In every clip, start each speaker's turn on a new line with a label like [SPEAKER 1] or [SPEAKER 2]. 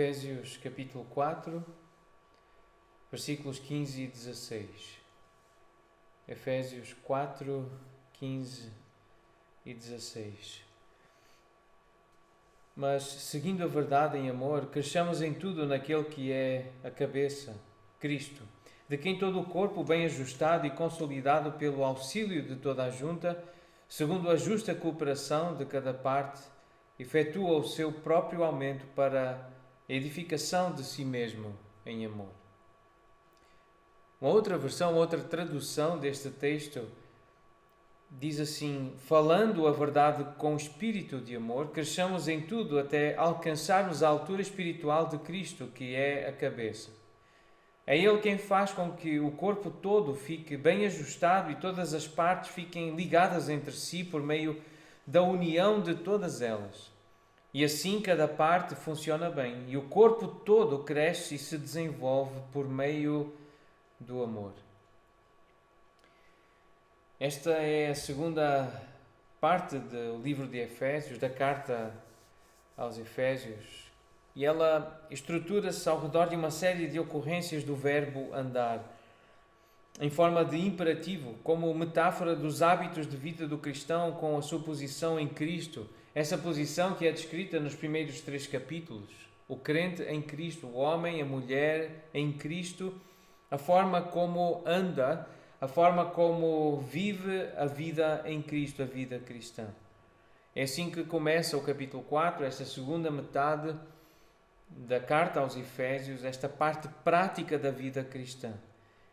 [SPEAKER 1] Efésios capítulo 4, versículos 15 e 16. Efésios 4, 15 e 16. Mas, seguindo a verdade em amor, cresçamos em tudo naquele que é a cabeça, Cristo, de quem todo o corpo, bem ajustado e consolidado pelo auxílio de toda a junta, segundo a justa cooperação de cada parte, efetua o seu próprio aumento para a edificação de si mesmo em amor. Uma outra versão, outra tradução deste texto diz assim: falando a verdade com espírito de amor, cresçamos em tudo até alcançarmos a altura espiritual de Cristo, que é a cabeça. É Ele quem faz com que o corpo todo fique bem ajustado e todas as partes fiquem ligadas entre si por meio da união de todas elas. E assim cada parte funciona bem e o corpo todo cresce e se desenvolve por meio do amor. Esta é a segunda parte do livro de Efésios, da carta aos Efésios, e ela estrutura-se ao redor de uma série de ocorrências do verbo andar, em forma de imperativo, como metáfora dos hábitos de vida do cristão com a sua posição em Cristo, essa posição que é descrita nos primeiros 3 capítulos. O crente em Cristo, o homem, a mulher em Cristo, a forma como anda, a forma como vive a vida em Cristo, a vida cristã. É assim que começa o capítulo 4, esta segunda metade da carta aos Efésios, esta parte prática da vida cristã.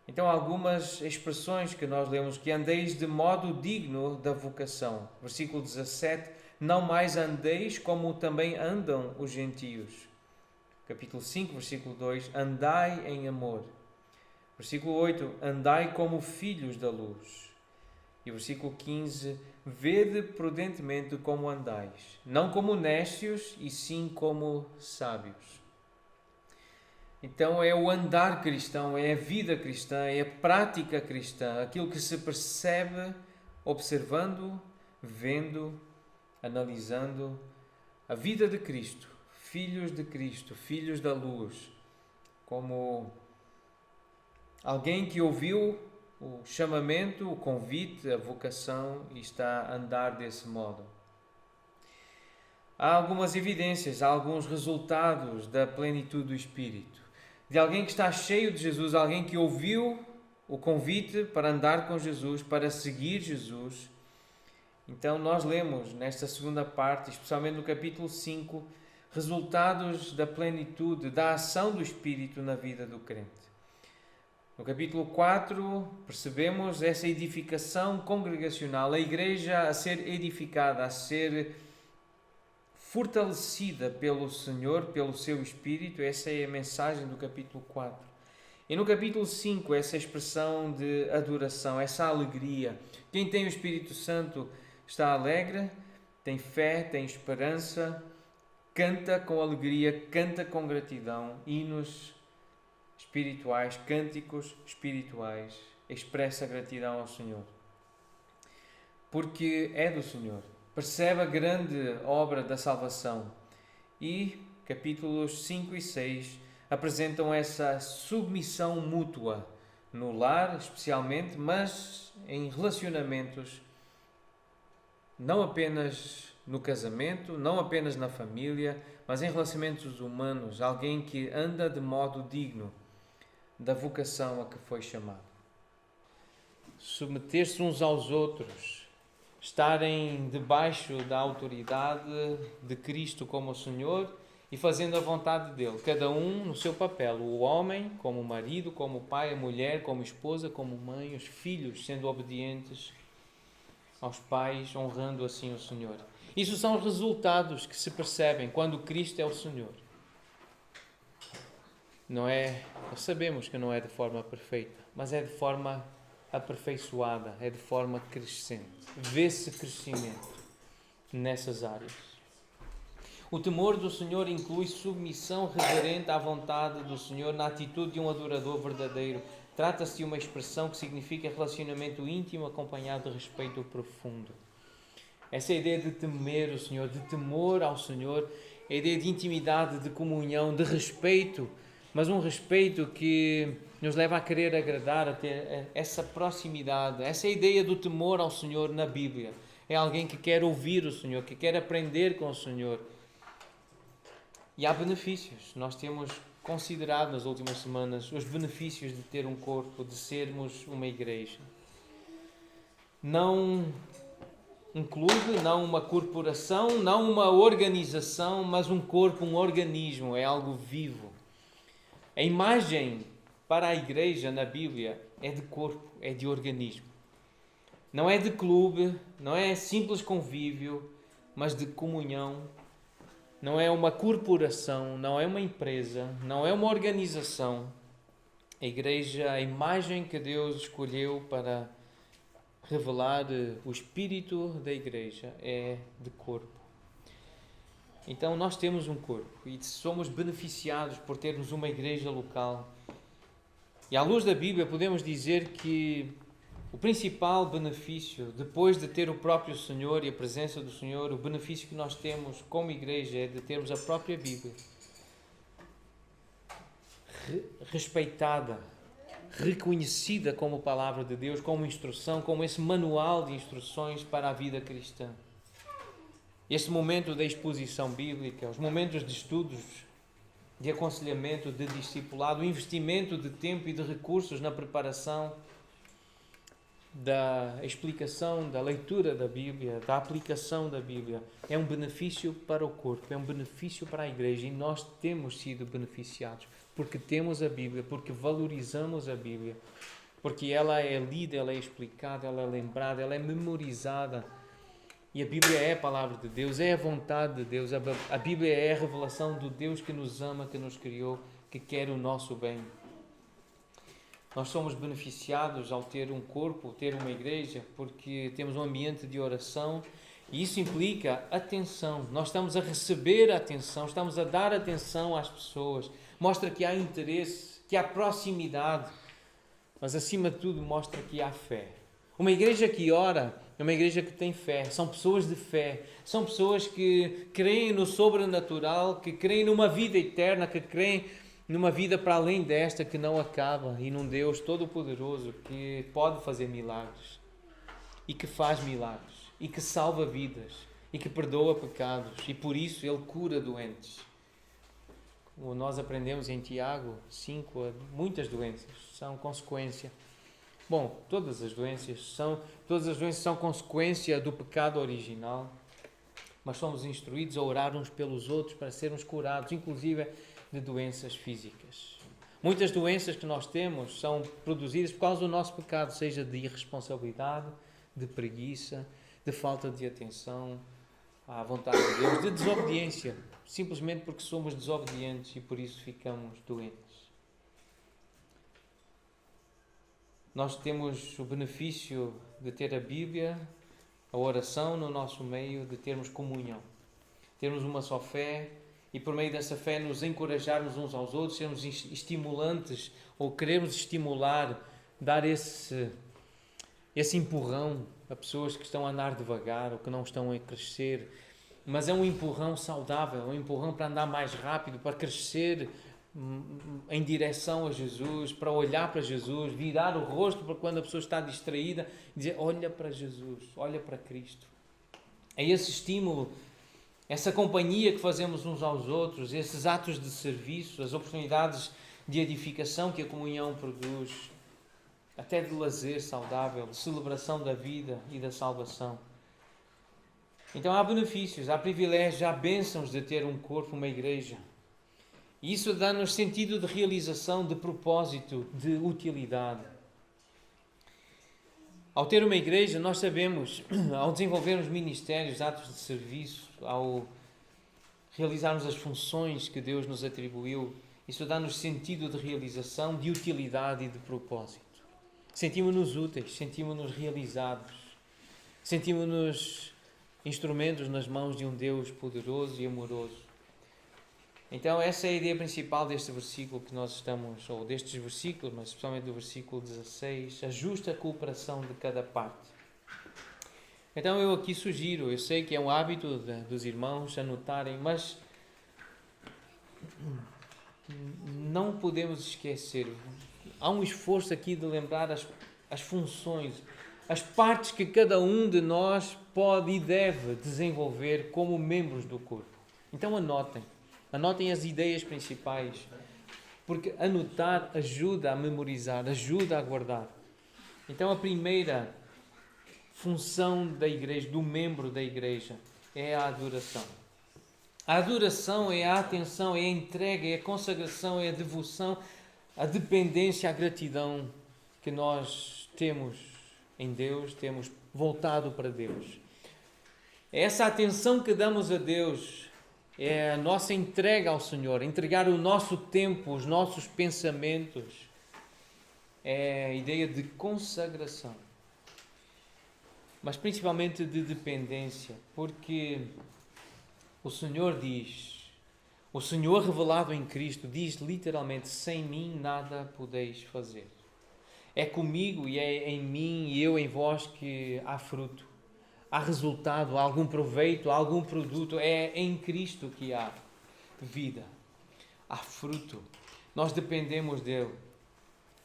[SPEAKER 1] Então, algumas expressões que nós lemos: que andeis de modo digno da vocação. Versículo 17, não mais andeis como também andam os gentios. Capítulo 5, versículo 2, andai em amor. Versículo 8, andai como filhos da luz. E versículo 15, vede prudentemente como andais, não como nécios, e sim como sábios. Então é o andar cristão, é a vida cristã, é a prática cristã, aquilo que se percebe observando, vendo, analisando a vida de Cristo, filhos da luz, como alguém que ouviu o chamamento, o convite, a vocação e está a andar desse modo. Há algumas evidências, há alguns resultados da plenitude do Espírito. De alguém que está cheio de Jesus, alguém que ouviu o convite para andar com Jesus, para seguir Jesus. Então nós lemos nesta segunda parte, especialmente no capítulo 5, resultados da plenitude, da ação do Espírito na vida do crente. No capítulo 4 percebemos essa edificação congregacional, a igreja a ser edificada, a ser fortalecida pelo Senhor, pelo seu Espírito. Essa é a mensagem do capítulo 4. E no capítulo 5, essa expressão de adoração, essa alegria. Quem tem o Espírito Santo está alegre, tem fé, tem esperança, canta com alegria, canta com gratidão, hinos espirituais, cânticos espirituais, expressa gratidão ao Senhor. Porque é do Senhor. Percebe a grande obra da salvação. E capítulos 5 e 6 apresentam essa submissão mútua no lar, especialmente, mas em relacionamentos, não apenas no casamento, não apenas na família, mas em relacionamentos humanos, alguém que anda de modo digno da vocação a que foi chamado. Submeter-se uns aos outros, estarem debaixo da autoridade de Cristo como o Senhor e fazendo a vontade dele, cada um no seu papel, o homem como marido, como pai, a mulher como esposa, como mãe, os filhos sendo obedientes aos pais, honrando assim o Senhor. Isso são os resultados que se percebem quando Cristo é o Senhor. Nós sabemos que não é de forma perfeita, mas é de forma aperfeiçoada, é de forma crescente. Vê-se crescimento nessas áreas. O temor do Senhor inclui submissão reverente à vontade do Senhor na atitude de um adorador verdadeiro. Trata-se de uma expressão que significa relacionamento íntimo acompanhado de respeito profundo. Essa ideia de temer o Senhor, de temor ao Senhor, a ideia de intimidade, de comunhão, de respeito, mas um respeito que nos leva a querer agradar, a ter essa proximidade. Essa é a ideia do temor ao Senhor na Bíblia. É alguém que quer ouvir o Senhor, que quer aprender com o Senhor. E há benefícios. Nós temos considerado nas últimas semanas os benefícios de ter um corpo, de sermos uma igreja. Não um clube, não uma corporação, não uma organização, mas um corpo, um organismo, é algo vivo. A imagem para a igreja na Bíblia é de corpo, é de organismo. Não é de clube, não é simples convívio, mas de comunhão. Não é uma corporação, não é uma empresa, não é uma organização. A igreja, a imagem que Deus escolheu para revelar o espírito da igreja é de corpo. Então nós temos um corpo e somos beneficiados por termos uma igreja local. E à luz da Bíblia podemos dizer que o principal benefício, depois de ter o próprio Senhor e a presença do Senhor, o benefício que nós temos como igreja é de termos a própria Bíblia respeitada, reconhecida como palavra de Deus, como instrução, como esse manual de instruções para a vida cristã. Este momento da exposição bíblica, os momentos de estudos, de aconselhamento, de discipulado, o investimento de tempo e de recursos na preparação da explicação, da leitura da Bíblia, da aplicação da Bíblia, é um benefício para o corpo, é um benefício para a igreja e nós temos sido beneficiados porque temos a Bíblia, porque valorizamos a Bíblia, porque ela é lida, ela é explicada, ela é lembrada, ela é memorizada. E a Bíblia é a palavra de Deus, é a vontade de Deus. A Bíblia é a revelação do Deus que nos ama, que nos criou, que quer o nosso bem. Nós somos beneficiados ao ter um corpo, ter uma igreja, porque temos um ambiente de oração e isso implica atenção. Nós estamos a receber atenção, estamos a dar atenção às pessoas. Mostra que há interesse, que há proximidade, mas acima de tudo mostra que há fé. Uma igreja que ora é uma igreja que tem fé, são pessoas de fé, são pessoas que creem no sobrenatural, que creem numa vida eterna, que creem numa vida para além desta que não acaba e num Deus todo-poderoso que pode fazer milagres e que faz milagres e que salva vidas e que perdoa pecados e por isso Ele cura doentes. Como nós aprendemos em Tiago 5, muitas doenças são consequência. Bom, todas as doenças são consequência do pecado original, mas somos instruídos a orar uns pelos outros para sermos curados, inclusive de doenças físicas. Muitas doenças que nós temos são produzidas por causa do nosso pecado, seja de irresponsabilidade, de preguiça, de falta de atenção à vontade de Deus, de desobediência, simplesmente porque somos desobedientes e por isso ficamos doentes. Nós temos o benefício de ter a Bíblia, a oração no nosso meio, de termos comunhão, termos uma só fé e por meio dessa fé nos encorajarmos uns aos outros, sermos estimulantes ou queremos estimular, dar esse empurrão a pessoas que estão a andar devagar ou que não estão a crescer, mas é um empurrão saudável, um empurrão para andar mais rápido, para crescer em direção a Jesus, para olhar para Jesus, virar o rosto para quando a pessoa está distraída, dizer, olha para Jesus, olha para Cristo. É esse estímulo, essa companhia que fazemos uns aos outros, esses atos de serviço, as oportunidades de edificação que a comunhão produz, até de lazer saudável, de celebração da vida e da salvação. Então há benefícios, há privilégios, há bênçãos de ter um corpo, uma igreja. E isso dá-nos sentido de realização, de propósito, de utilidade. Ao ter uma igreja, nós sabemos, ao desenvolvermos ministérios, atos de serviço, ao realizarmos as funções que Deus nos atribuiu, isso dá-nos sentido de realização, de utilidade e de propósito. Sentimos-nos úteis, sentimos-nos realizados, sentimos-nos instrumentos nas mãos de um Deus poderoso e amoroso. Então essa é a ideia principal deste versículo que nós estamos, ou destes versículos, mas especialmente do versículo 16, a justa cooperação de cada parte. Então eu aqui sugiro, eu sei que é um hábito dos irmãos anotarem, mas não podemos esquecer. Há um esforço aqui de lembrar as funções, as partes que cada um de nós pode e deve desenvolver como membros do corpo. Então anotem as ideias principais, porque anotar ajuda a memorizar, ajuda a guardar. Então a primeira função da igreja, do membro da igreja, é a adoração. A adoração é a atenção, é a entrega, é a consagração, é a devoção, a dependência, a gratidão que nós temos em Deus, temos voltado para Deus. É essa atenção que damos a Deus, é a nossa entrega ao Senhor, entregar o nosso tempo, os nossos pensamentos. É a ideia de consagração. Mas principalmente de dependência, porque o Senhor diz, o Senhor revelado em Cristo diz literalmente: sem mim nada podeis fazer. É comigo e é em mim e eu em vós que há fruto, há resultado, há algum proveito, há algum produto. É em Cristo que há vida, há fruto. Nós dependemos dele.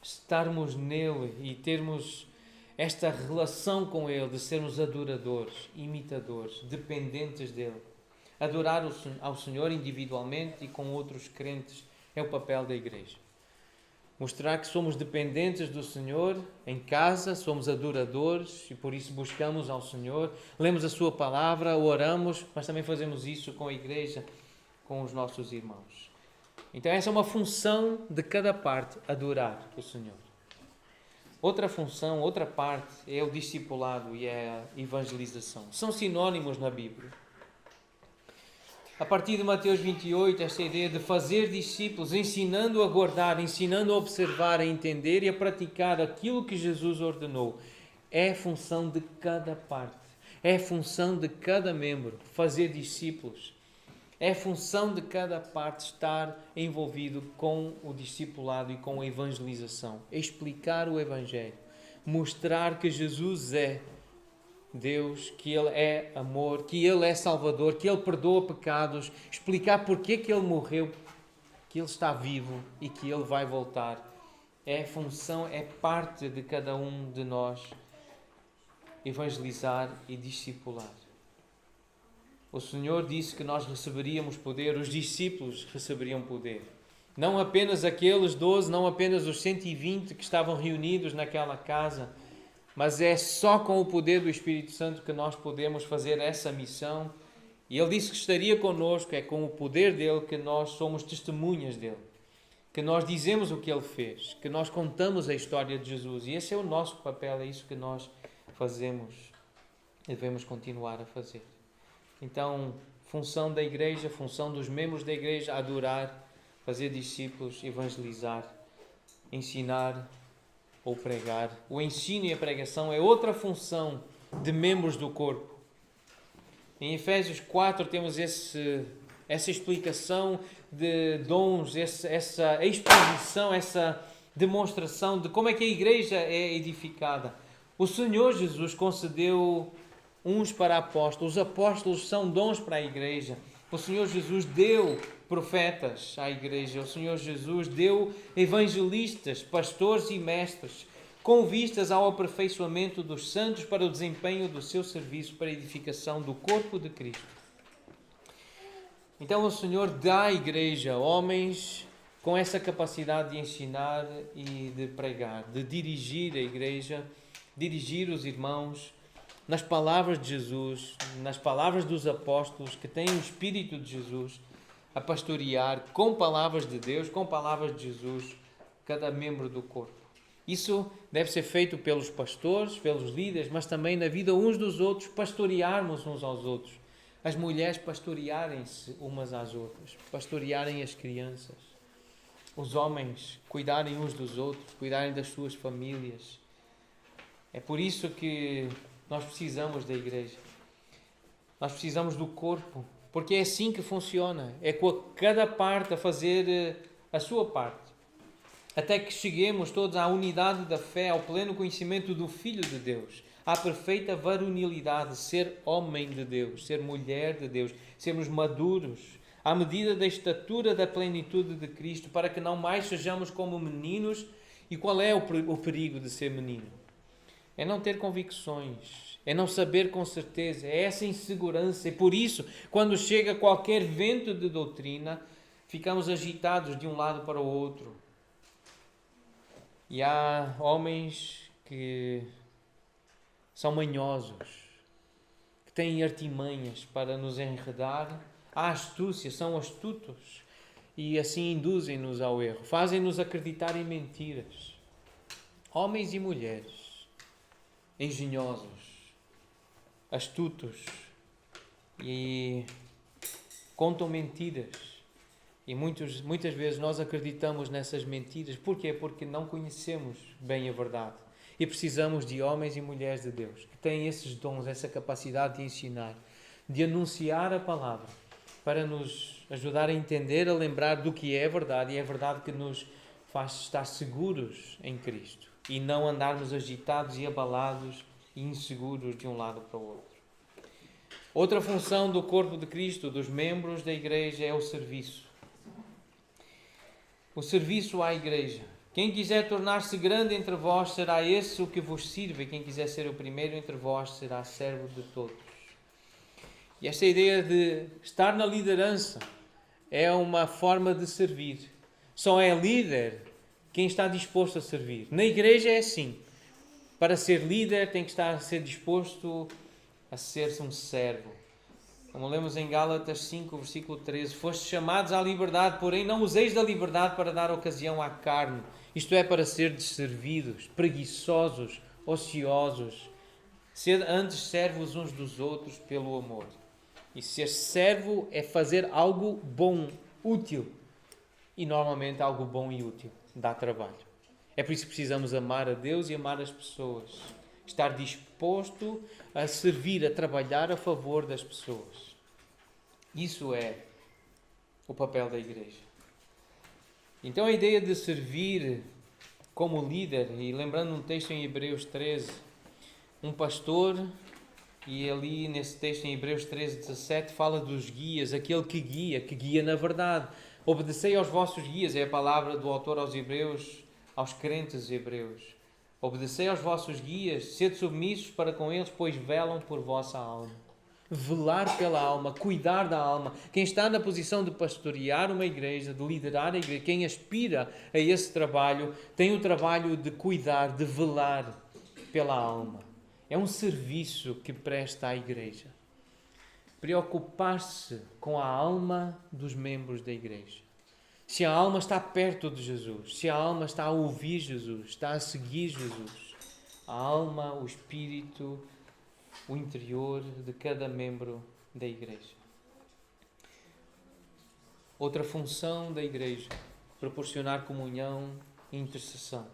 [SPEAKER 1] Estarmos nele e termos esta relação com ele, de sermos adoradores, imitadores, dependentes dele. Adorar ao Senhor individualmente e com outros crentes é o papel da igreja. Mostrar que somos dependentes do Senhor em casa, somos adoradores e por isso buscamos ao Senhor, lemos a sua palavra, oramos, mas também fazemos isso com a igreja, com os nossos irmãos. Então essa é uma função de cada parte, adorar o Senhor. Outra função, outra parte é o discipulado e é a evangelização. São sinónimos na Bíblia. A partir de Mateus 28, esta ideia de fazer discípulos, ensinando a guardar, ensinando a observar, a entender e a praticar aquilo que Jesus ordenou, é função de cada parte, é função de cada membro, fazer discípulos. É função de cada parte estar envolvido com o discipulado e com a evangelização. Explicar o Evangelho. Mostrar que Jesus é Deus, que Ele é amor, que Ele é Salvador, que Ele perdoa pecados. Explicar porque que Ele morreu, que Ele está vivo e que Ele vai voltar. É função, é parte de cada um de nós evangelizar e discipular. O Senhor disse que nós receberíamos poder, os discípulos receberiam poder. Não apenas aqueles 12, não apenas os 120 que estavam reunidos naquela casa, mas é só com o poder do Espírito Santo que nós podemos fazer essa missão. E Ele disse que estaria connosco, é com o poder dEle que nós somos testemunhas dEle, que nós dizemos o que Ele fez, que nós contamos a história de Jesus. E esse é o nosso papel, é isso que nós fazemos e devemos continuar a fazer. Então, função da igreja, função dos membros da igreja, adorar, fazer discípulos, evangelizar, ensinar ou pregar. O ensino e a pregação é outra função de membros do corpo. Em Efésios 4 temos essa explicação de dons, essa exposição, essa demonstração de como é que a igreja é edificada. O Senhor Jesus concedeu uns para apóstolos. Os apóstolos são dons para a igreja. O Senhor Jesus deu profetas à igreja. O Senhor Jesus deu evangelistas, pastores e mestres, com vistas ao aperfeiçoamento dos santos para o desempenho do seu serviço para a edificação do corpo de Cristo. Então o Senhor dá à igreja homens com essa capacidade de ensinar e de pregar, de dirigir a igreja, dirigir os irmãos nas palavras de Jesus, nas palavras dos apóstolos que têm o Espírito de Jesus, a pastorear com palavras de Deus, com palavras de Jesus, cada membro do corpo. Isso deve ser feito pelos pastores, pelos líderes, mas também na vida uns dos outros, pastorearmos uns aos outros. As mulheres pastorearem-se umas às outras, pastorearem as crianças. Os homens cuidarem uns dos outros, cuidarem das suas famílias. É por isso que nós precisamos da igreja. Nós precisamos do corpo, porque é assim que funciona. É com cada parte a fazer a sua parte. Até que cheguemos todos à unidade da fé, ao pleno conhecimento do Filho de Deus, à perfeita varonilidade, ser homem de Deus, ser mulher de Deus, sermos maduros, à medida da estatura da plenitude de Cristo, para que não mais sejamos como meninos. E qual é o perigo de ser menino? É não ter convicções, é não saber com certeza, é essa insegurança. E por isso, quando chega qualquer vento de doutrina, ficamos agitados de um lado para o outro. E há homens que são manhosos, que têm artimanhas para nos enredar. Há astúcia, são astutos e assim induzem-nos ao erro, fazem-nos acreditar em mentiras. Homens e mulheres engenhosos, astutos e contam mentiras. E muitas vezes nós acreditamos nessas mentiras. Porquê? Porque não conhecemos bem a verdade. E precisamos de homens e mulheres de Deus que têm esses dons, essa capacidade de ensinar, de anunciar a palavra, para nos ajudar a entender, a lembrar do que é verdade. E é verdade que nos faz estar seguros em Cristo e não andarmos agitados e abalados e inseguros de um lado para o outro. Outra função do corpo de Cristo, dos membros da igreja, é o serviço. O serviço à igreja. Quem quiser tornar-se grande entre vós, será esse o que vos sirva, e quem quiser ser o primeiro entre vós, será servo de todos. E esta ideia de estar na liderança é uma forma de servir. Só é líder quem está disposto a servir. Na igreja é assim. Para ser líder tem que ser disposto a ser um servo. Como lemos em Gálatas 5, versículo 13, fostes chamados à liberdade, porém não useis da liberdade para dar ocasião à carne, isto é, para ser servidos, preguiçosos, ociosos. Sede antes servos uns dos outros pelo amor. E ser servo é fazer algo bom, útil. E normalmente algo bom e útil dá trabalho. É por isso que precisamos amar a Deus e amar as pessoas. Estar disposto a servir, a trabalhar a favor das pessoas. Isso é o papel da igreja. Então a ideia de servir como líder, e lembrando um texto em Hebreus 13, um pastor, e ali nesse texto em Hebreus 13, 17, fala dos guias, aquele que guia na verdade. Obedecei aos vossos guias, é a palavra do autor aos Hebreus, aos crentes hebreus. Obedecei aos vossos guias, sede submissos para com eles, pois velam por vossa alma. Velar pela alma, cuidar da alma. Quem está na posição de pastorear uma igreja, de liderar a igreja, quem aspira a esse trabalho, tem o trabalho de cuidar, de velar pela alma. É um serviço que presta à igreja. Preocupar-se com a alma dos membros da igreja. Se a alma está perto de Jesus, se a alma está a ouvir Jesus, está a seguir Jesus, a alma, o espírito, o interior de cada membro da igreja. Outra função da igreja, proporcionar comunhão e intercessão.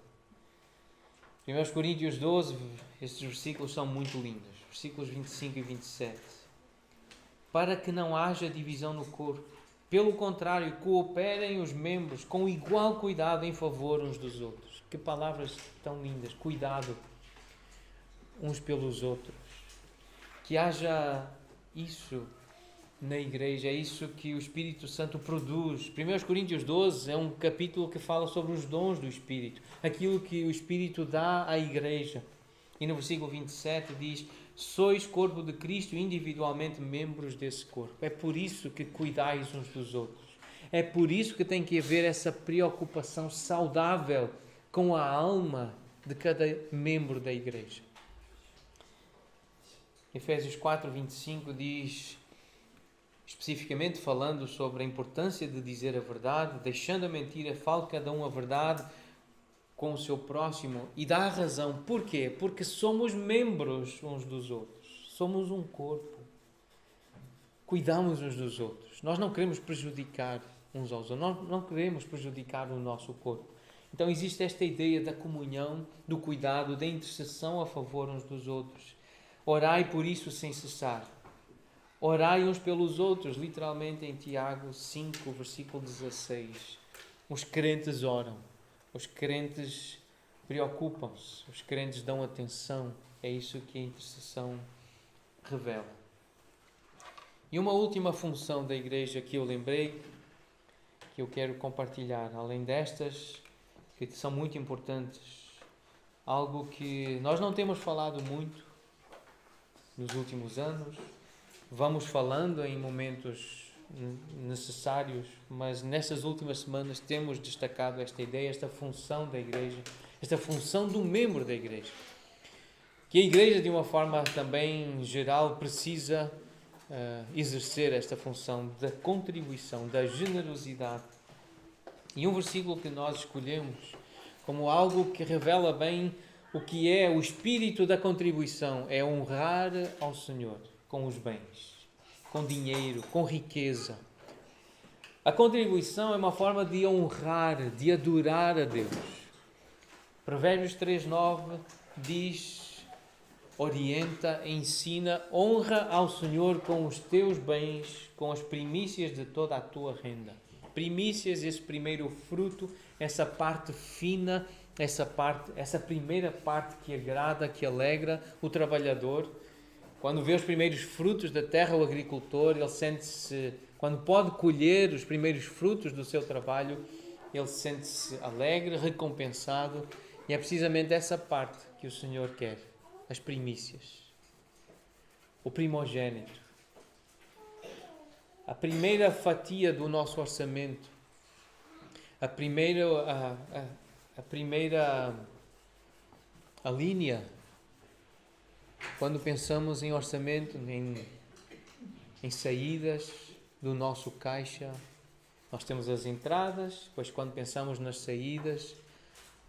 [SPEAKER 1] 1 Coríntios 12, estes versículos são muito lindos, versículos 25 e 27. Para que não haja divisão no corpo, pelo contrário, cooperem os membros com igual cuidado em favor uns dos outros. Que palavras tão lindas! Cuidado uns pelos outros. Que haja isso na igreja, é isso que o Espírito Santo produz. 1 Coríntios 12 é um capítulo que fala sobre os dons do Espírito, aquilo que o Espírito dá à igreja. E no versículo 27 diz: sois corpo de Cristo e individualmente membros desse corpo. É por isso que cuidais uns dos outros. É por isso que tem que haver essa preocupação saudável com a alma de cada membro da igreja. Efésios 4, 25 diz, especificamente falando sobre a importância de dizer a verdade, deixando a mentira, fale cada um a verdade com o seu próximo e dá a razão. Porquê? Porque somos membros uns dos outros. Somos um corpo. Cuidamos uns dos outros. Nós não queremos prejudicar uns aos outros. Nós não queremos prejudicar o nosso corpo. Então existe esta ideia da comunhão, do cuidado, da intercessão a favor uns dos outros. Orai por isso sem cessar. Orai uns pelos outros, literalmente em Tiago 5, versículo 16. Os crentes oram. Os crentes preocupam-se, os crentes dão atenção. É isso que a intercessão revela. E uma última função da igreja que eu lembrei, que eu quero compartilhar, além destas, que são muito importantes, algo que nós não temos falado muito nos últimos anos, vamos falando em momentos necessários, mas nestas últimas semanas temos destacado esta ideia, esta função da igreja, esta função do membro da igreja. Que a igreja, de uma forma também geral, precisa exercer esta função da contribuição, da generosidade. E um versículo que nós escolhemos como algo que revela bem o que é o espírito da contribuição, é honrar ao Senhor com os bens, com dinheiro, com riqueza. A contribuição é uma forma de honrar, de adorar a Deus. Provérbios 3:9 diz, orienta, ensina, honra ao Senhor com os teus bens, com as primícias de toda a tua renda. Primícias, esse primeiro fruto, essa parte fina, essa primeira parte que agrada, que alegra o trabalhador. Quando vê os primeiros frutos da terra, o agricultor, ele sente-se, quando pode colher os primeiros frutos do seu trabalho, ele sente-se alegre, recompensado. E é precisamente essa parte que o Senhor quer, as primícias, o primogênito, a primeira fatia do nosso orçamento, a linha. Quando pensamos em orçamento, em saídas do nosso caixa, nós temos as entradas, depois quando pensamos nas saídas,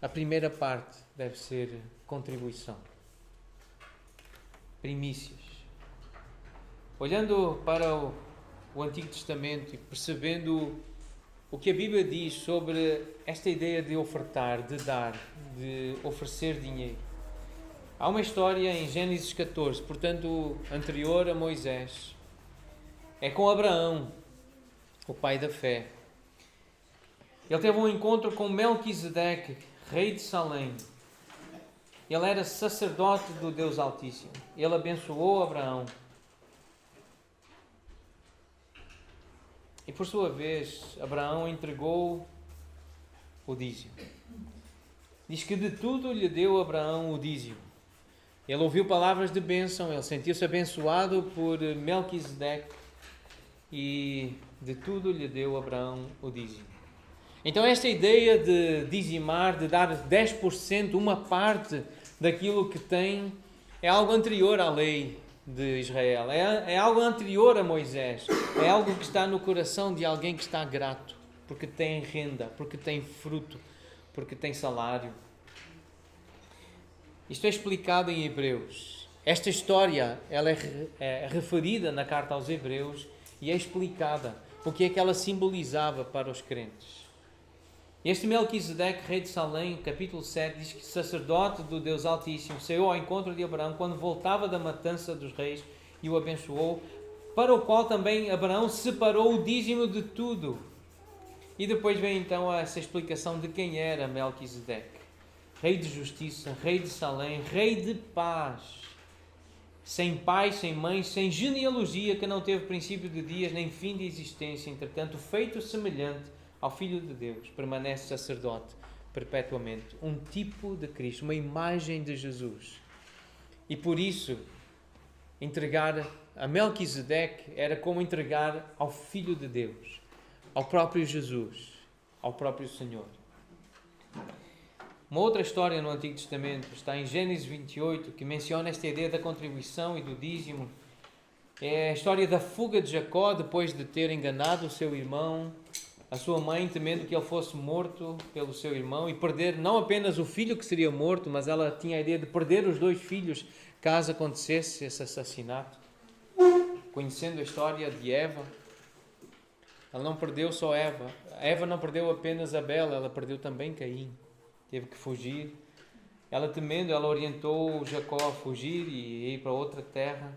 [SPEAKER 1] a primeira parte deve ser contribuição, primícias. Olhando para o Antigo Testamento e percebendo o que a Bíblia diz sobre esta ideia de ofertar, de dar, de oferecer dinheiro. Há uma história em Gênesis 14, portanto, anterior a Moisés. É com Abraão, o pai da fé. Ele teve um encontro com Melquisedeque, rei de Salém. Ele era sacerdote do Deus Altíssimo. Ele abençoou Abraão. E por sua vez, Abraão entregou o dízimo. Diz que de tudo lhe deu Abraão o dízimo. Ele ouviu palavras de bênção, ele sentiu-se abençoado por Melquisedeque e de tudo lhe deu Abraão o dízimo. Então esta ideia de dizimar, de dar 10%, uma parte daquilo que tem, é algo anterior à lei de Israel, é algo anterior a Moisés, é algo que está no coração de alguém que está grato, porque tem renda, porque tem fruto, porque tem salário. Isto é explicado em Hebreus. Esta história ela é referida na carta aos Hebreus e é explicada o que é que ela simbolizava para os crentes. Este Melquisedeque, rei de Salém, capítulo 7, diz que sacerdote do Deus Altíssimo saiu ao encontro de Abraão quando voltava da matança dos reis e o abençoou, para o qual também Abraão separou o dízimo de tudo. E depois vem então essa explicação de quem era Melquisedeque. Rei de justiça, rei de Salém, rei de paz, sem pai, sem mãe, sem genealogia, que não teve princípio de dias nem fim de existência, entretanto feito semelhante ao Filho de Deus, permanece sacerdote perpetuamente, um tipo de Cristo, uma imagem de Jesus. E por isso, entregar a Melquisedeque era como entregar ao Filho de Deus, ao próprio Jesus, ao próprio Senhor. Uma outra história no Antigo Testamento está em Gênesis 28, que menciona esta ideia da contribuição e do dízimo. É a história da fuga de Jacó depois de ter enganado o seu irmão, a sua mãe temendo que ele fosse morto pelo seu irmão e perder não apenas o filho que seria morto, mas ela tinha a ideia de perder os 2 filhos caso acontecesse esse assassinato. Conhecendo a história de Eva, ela não perdeu só Eva. Eva não perdeu apenas Abel, ela perdeu também Caim. Teve que fugir. Ela temendo, ela orientou Jacó a fugir e ir para outra terra.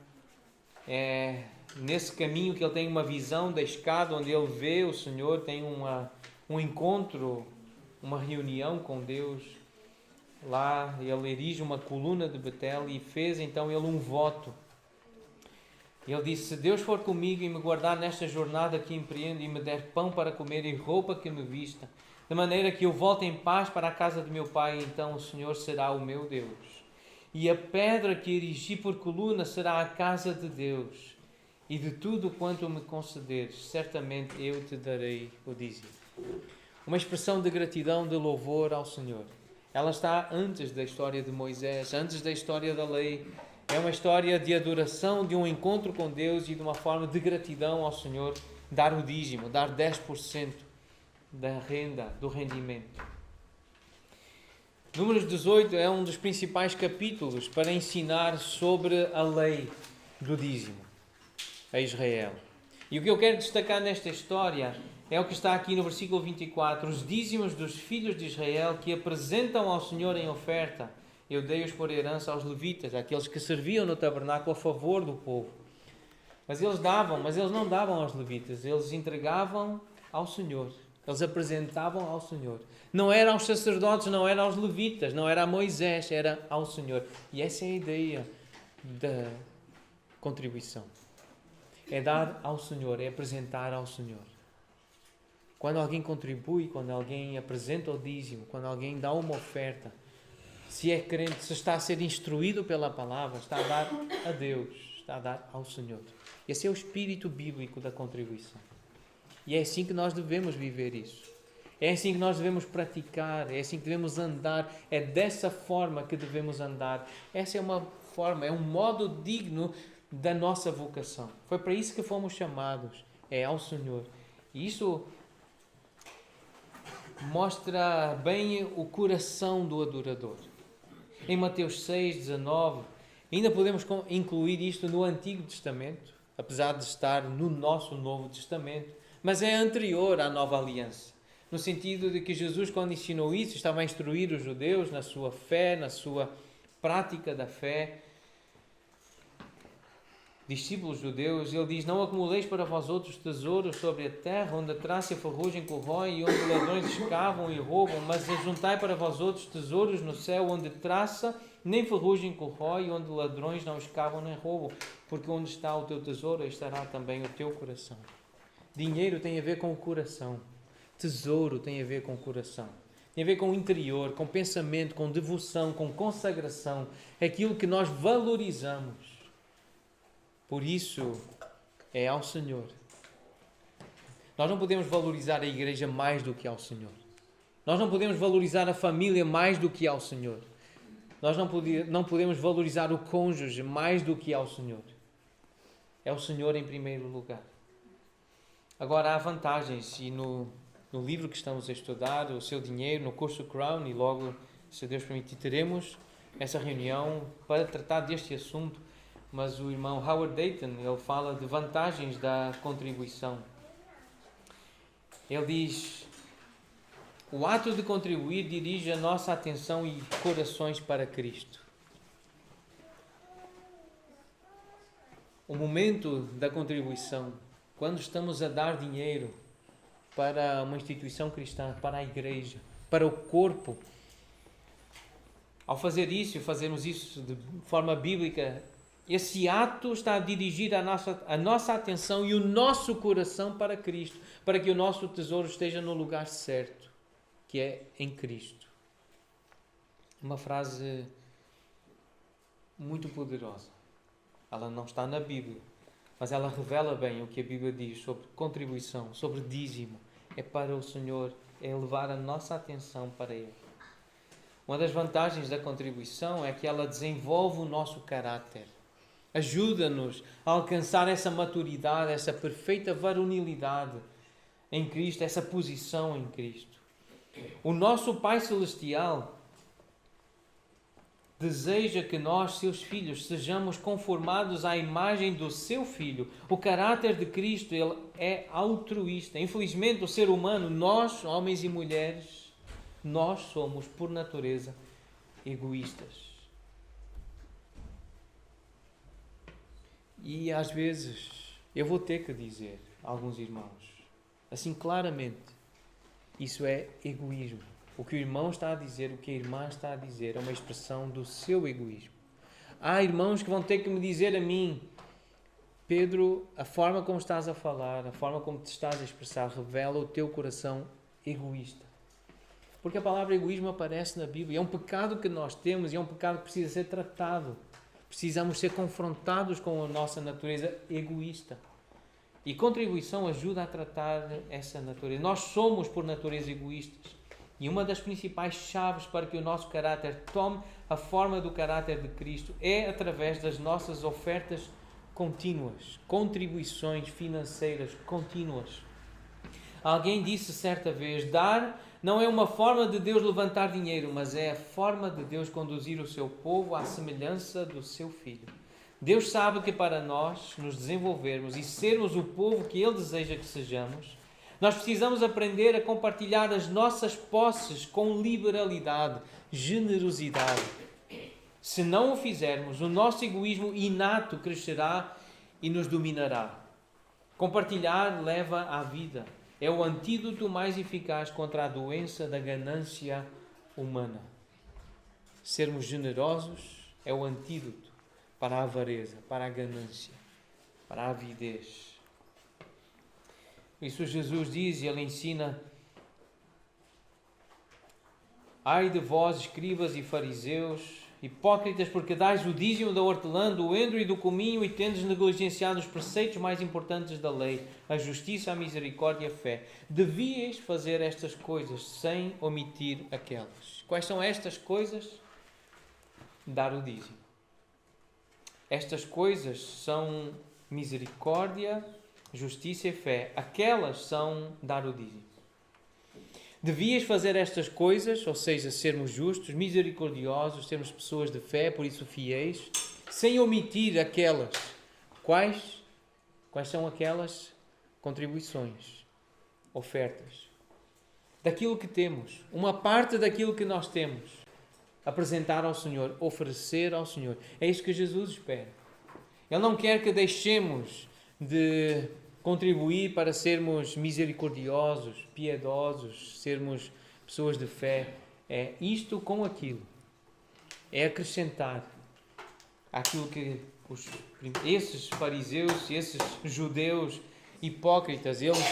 [SPEAKER 1] É nesse caminho que ele tem uma visão da escada, onde ele vê o Senhor, tem um encontro, uma reunião com Deus. Lá ele erige uma coluna de Betel e fez então ele um voto. E ele disse: se Deus for comigo e me guardar nesta jornada que empreendo e me der pão para comer e roupa que me vista, de maneira que eu volte em paz para a casa de meu pai, então o Senhor será o meu Deus. E a pedra que erigi por coluna será a casa de Deus. E de tudo quanto me concederes, certamente eu te darei o dízimo. Uma expressão de gratidão, de louvor ao Senhor. Ela está antes da história de Moisés, antes da história da lei. É uma história de adoração, de um encontro com Deus e de uma forma de gratidão ao Senhor, dar o dízimo, dar 10% da renda, do rendimento. Números 18 é um dos principais capítulos para ensinar sobre a lei do dízimo a Israel. E o que eu quero destacar nesta história é o que está aqui no versículo 24. Os dízimos dos filhos de Israel que apresentam ao Senhor em oferta, eu dei-os por herança aos levitas, aqueles que serviam no tabernáculo a favor do povo. Mas eles não davam aos levitas, eles entregavam ao Senhor. Eles apresentavam ao Senhor. Não era aos sacerdotes, não era aos levitas, não era a Moisés, era ao Senhor. E essa é a ideia da contribuição. É dar ao Senhor, é apresentar ao Senhor. Quando alguém contribui, quando alguém apresenta o dízimo, quando alguém dá uma oferta, se é crente, se está a ser instruído pela palavra, está a dar a Deus, está a dar ao Senhor. Esse é o espírito bíblico da contribuição. E é assim que nós devemos viver isso. É assim que nós devemos praticar, é assim que devemos andar, é dessa forma que devemos andar. Essa é uma forma, é um modo digno da nossa vocação. Foi para isso que fomos chamados, é ao Senhor. E isso mostra bem o coração do adorador. Em Mateus 6, 19, ainda podemos incluir isto no Antigo Testamento, apesar de estar no nosso Novo Testamento, mas é anterior à Nova Aliança. No sentido de que Jesus, quando ensinou isso, estava a instruir os judeus na sua fé, na sua prática da fé. Discípulos judeus, ele diz: não acumuleis para vós outros tesouros sobre a terra, onde a traça e a ferrugem corroem e onde ladrões escavam e roubam, mas ajuntai para vós outros tesouros no céu, onde traça nem ferrugem corrói e onde ladrões não escavam nem roubam, porque onde está o teu tesouro, aí estará também o teu coração. Dinheiro tem a ver com o coração. Tesouro tem a ver com o coração. Tem a ver com o interior, com pensamento, com devoção, com consagração. É aquilo que nós valorizamos. Por isso, é ao Senhor. Nós não podemos valorizar a igreja mais do que ao Senhor. Nós não podemos valorizar a família mais do que ao Senhor. Nós não podemos valorizar o cônjuge mais do que ao Senhor. É o Senhor em primeiro lugar. Agora, há vantagens, e no livro que estamos a estudar, o seu dinheiro, no curso Crown, e logo, se Deus permitir, teremos essa reunião para tratar deste assunto, mas o irmão Howard Dayton, ele fala de vantagens da contribuição. Ele diz: o ato de contribuir dirige a nossa atenção e corações para Cristo. O momento da contribuição, quando estamos a dar dinheiro para uma instituição cristã, para a igreja, para o corpo, ao fazer isso, fazermos isso de forma bíblica, esse ato está a dirigir a nossa atenção e o nosso coração para Cristo, para que o nosso tesouro esteja no lugar certo, que é em Cristo. Uma frase muito poderosa. Ela não está na Bíblia, mas ela revela bem o que a Bíblia diz sobre contribuição, sobre dízimo. É para o Senhor, é levar a nossa atenção para Ele. Uma das vantagens da contribuição é que ela desenvolve o nosso caráter. Ajuda-nos a alcançar essa maturidade, essa perfeita varonilidade em Cristo, essa posição em Cristo. O nosso Pai Celestial deseja que nós, seus filhos, sejamos conformados à imagem do seu Filho. O caráter de Cristo, ele é altruísta. Infelizmente, o ser humano, nós, homens e mulheres, nós somos, por natureza, egoístas. E às vezes, eu vou ter que dizer a alguns irmãos, assim claramente, isso é egoísmo. O que o irmão está a dizer, o que a irmã está a dizer, é uma expressão do seu egoísmo. Há irmãos que vão ter que me dizer a mim, Pedro, a forma como estás a falar, a forma como te estás a expressar, revela o teu coração egoísta. Porque a palavra egoísmo aparece na Bíblia. É um pecado que nós temos e é um pecado que precisa ser tratado. Precisamos ser confrontados com a nossa natureza egoísta. E contribuição ajuda a tratar essa natureza. Nós somos, por natureza, egoístas. E uma das principais chaves para que o nosso caráter tome a forma do caráter de Cristo é através das nossas ofertas contínuas, contribuições financeiras contínuas. Alguém disse certa vez: dar não é uma forma de Deus levantar dinheiro, mas é a forma de Deus conduzir o seu povo à semelhança do seu Filho. Deus sabe que para nós nos desenvolvermos e sermos o povo que Ele deseja que sejamos, nós precisamos aprender a compartilhar as nossas posses com liberalidade, generosidade. Se não o fizermos, o nosso egoísmo inato crescerá e nos dominará. Compartilhar leva à vida. É o antídoto mais eficaz contra a doença da ganância humana. Sermos generosos é o antídoto para a avareza, para a ganância, para a avidez. Isso Jesus diz e Ele ensina: ai de vós, escribas e fariseus, hipócritas, porque dais o dízimo da hortelã, do endro e do cominho e tendes negligenciado os preceitos mais importantes da lei, a justiça, a misericórdia e a fé. Devíeis fazer estas coisas sem omitir aquelas. Quais são estas coisas? Dar o dízimo. Estas coisas são misericórdia, justiça e fé. Aquelas são dar o dízimo. Devias fazer estas coisas, ou seja, sermos justos, misericordiosos, sermos pessoas de fé, por isso fiéis, sem omitir aquelas. Quais são aquelas contribuições, ofertas? Daquilo que temos, uma parte daquilo que nós temos, apresentar ao Senhor, oferecer ao Senhor. É isso que Jesus espera. Ele não quer que deixemos de contribuir para sermos misericordiosos, piedosos, sermos pessoas de fé. É isto com aquilo. É acrescentar aquilo que esses fariseus, esses judeus hipócritas, eles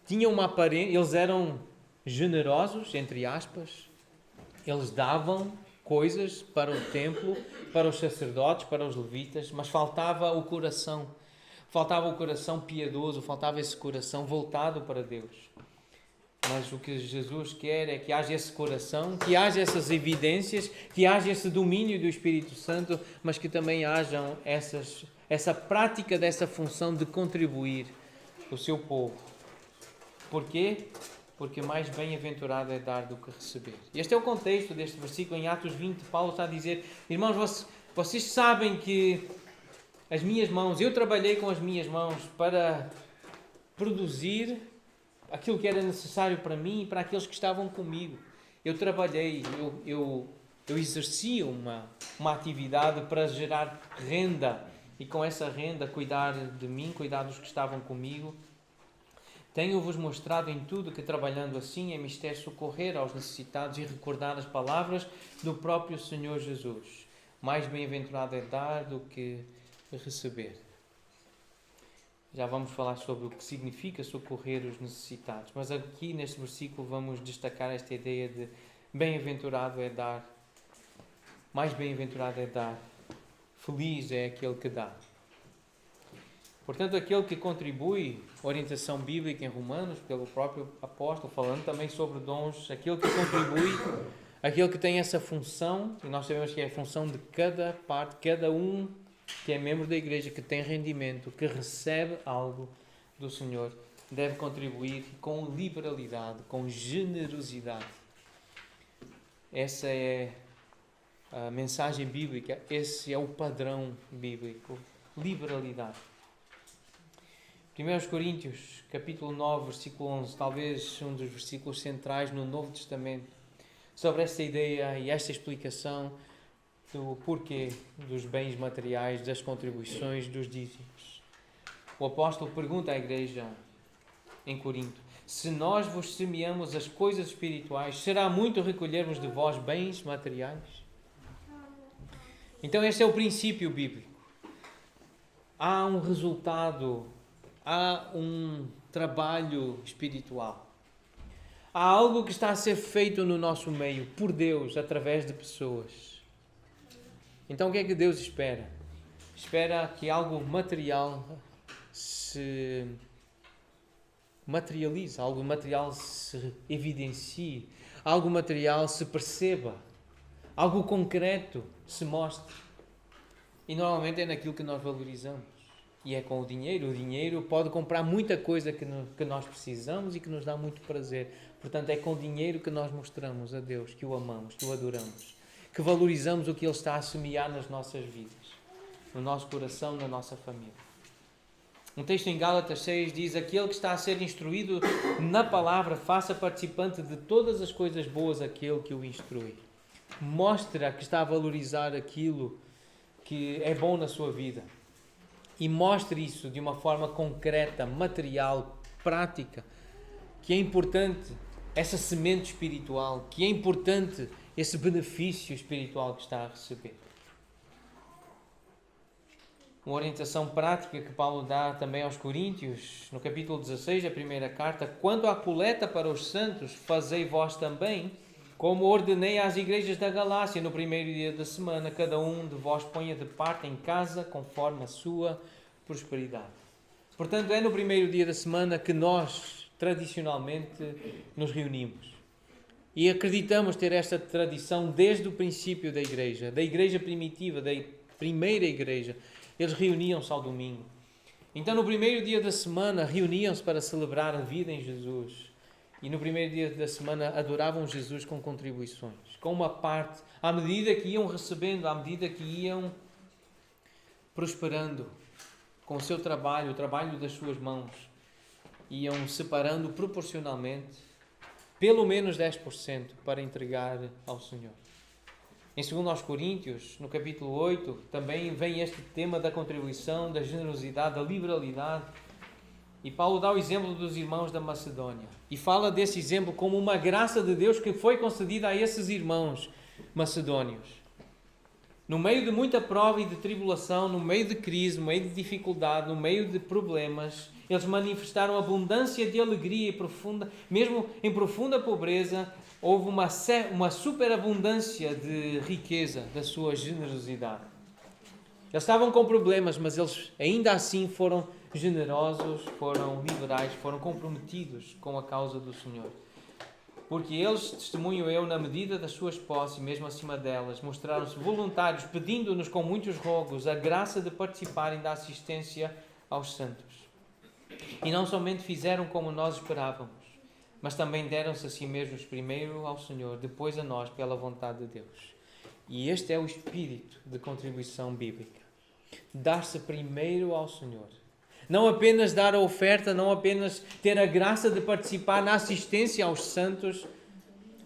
[SPEAKER 1] tinham uma aparência, eles eram generosos, entre aspas, eles davam coisas para o templo, para os sacerdotes, para os levitas, mas faltava o coração. Faltava o coração piedoso, faltava esse coração voltado para Deus. Mas o que Jesus quer é que haja esse coração, que haja essas evidências, que haja esse domínio do Espírito Santo, mas que também hajam essa prática dessa função de contribuir o seu povo. Porquê? Porque mais bem-aventurado é dar do que receber. Este é o contexto deste versículo. Em Atos 20, Paulo está a dizer: irmãos, vocês sabem que as minhas mãos, eu trabalhei com as minhas mãos para produzir aquilo que era necessário para mim e para aqueles que estavam comigo. Eu trabalhei, eu exercia uma atividade para gerar renda e com essa renda cuidar de mim, cuidar dos que estavam comigo. Tenho-vos mostrado em tudo que trabalhando assim é mister socorrer aos necessitados e recordar as palavras do próprio Senhor Jesus. Mais bem-aventurado é dar do que receber. Já vamos falar sobre o que significa socorrer os necessitados, mas aqui neste versículo vamos destacar esta ideia de bem-aventurado é dar, mais bem-aventurado é dar, feliz é aquele que dá. Portanto, aquele que contribui, orientação bíblica em Romanos, pelo próprio apóstolo, falando também sobre dons, aquele que contribui, aquele que tem essa função, e nós sabemos que é a função de cada parte, cada um que é membro da igreja, que tem rendimento, que recebe algo do Senhor, deve contribuir com liberalidade, com generosidade. Essa é a mensagem bíblica, esse é o padrão bíblico, liberalidade. 1 Coríntios, capítulo 9, versículo 11, talvez um dos versículos centrais no Novo Testamento, sobre esta ideia e esta explicação do porquê dos bens materiais, das contribuições, dos dízimos. O apóstolo pergunta à igreja em Corinto: se nós vos semeamos as coisas espirituais, será muito recolhermos de vós bens materiais? Então este é o princípio bíblico. há um resultado, há um trabalho espiritual. Há algo que está a ser feito no nosso meio, por Deus, através de pessoas. Então o que é que Deus espera? Espera que algo material se materialize, algo material se evidencie, algo material se perceba, algo concreto se mostre. E normalmente é naquilo que nós valorizamos. E é com o dinheiro. O dinheiro pode comprar muita coisa que nós precisamos e que nos dá muito prazer. Portanto, é com o dinheiro que nós mostramos a Deus que o amamos, que o adoramos, que valorizamos o que Ele está a semear nas nossas vidas, no nosso coração, na nossa família. Um texto em Gálatas 6 diz: aquele que está a ser instruído na palavra, faça participante de todas as coisas boas aquele que o instrui. Mostra que está a valorizar aquilo que é bom na sua vida. E mostre isso de uma forma concreta, material, prática, que é importante essa semente espiritual, que é importante esse benefício espiritual que está a receber. Uma orientação prática que Paulo dá também aos Coríntios, no capítulo 16 da primeira carta: quanto à coleta para os santos, fazei vós também, como ordenei às igrejas da Galácia, no primeiro dia da semana, cada um de vós ponha de parte em casa, conforme a sua prosperidade. Portanto, é no primeiro dia da semana que nós, tradicionalmente, nos reunimos. E acreditamos ter esta tradição desde o princípio da igreja primitiva, da primeira igreja. Eles reuniam-se ao domingo. Então, no primeiro dia da semana, reuniam-se para celebrar a vida em Jesus. E no primeiro dia da semana, adoravam Jesus com contribuições, com uma parte, à medida que iam recebendo, à medida que iam prosperando com o seu trabalho, o trabalho das suas mãos, iam separando proporcionalmente pelo menos 10% para entregar ao Senhor. Em 2 Coríntios, no capítulo 8, também vem este tema da contribuição, da generosidade, da liberalidade. E Paulo dá o exemplo dos irmãos da Macedónia. E fala desse exemplo como uma graça de Deus que foi concedida a esses irmãos macedónios. No meio de muita prova e de tribulação, no meio de crise, no meio de dificuldade, no meio de problemas, eles manifestaram abundância de alegria e profunda, mesmo em profunda pobreza, houve uma superabundância de riqueza da sua generosidade. Eles estavam com problemas, mas eles ainda assim foram generosos, foram liberais, foram comprometidos com a causa do Senhor. Porque eles, testemunho eu, na medida das suas posses, mesmo acima delas, mostraram-se voluntários, pedindo-nos com muitos rogos a graça de participarem da assistência aos santos. E não somente fizeram como nós esperávamos, mas também deram-se a si mesmos primeiro ao Senhor, depois a nós, pela vontade de Deus. E este é o espírito de contribuição bíblica. Dar-se primeiro ao Senhor. Não apenas dar a oferta, não apenas ter a graça de participar na assistência aos santos,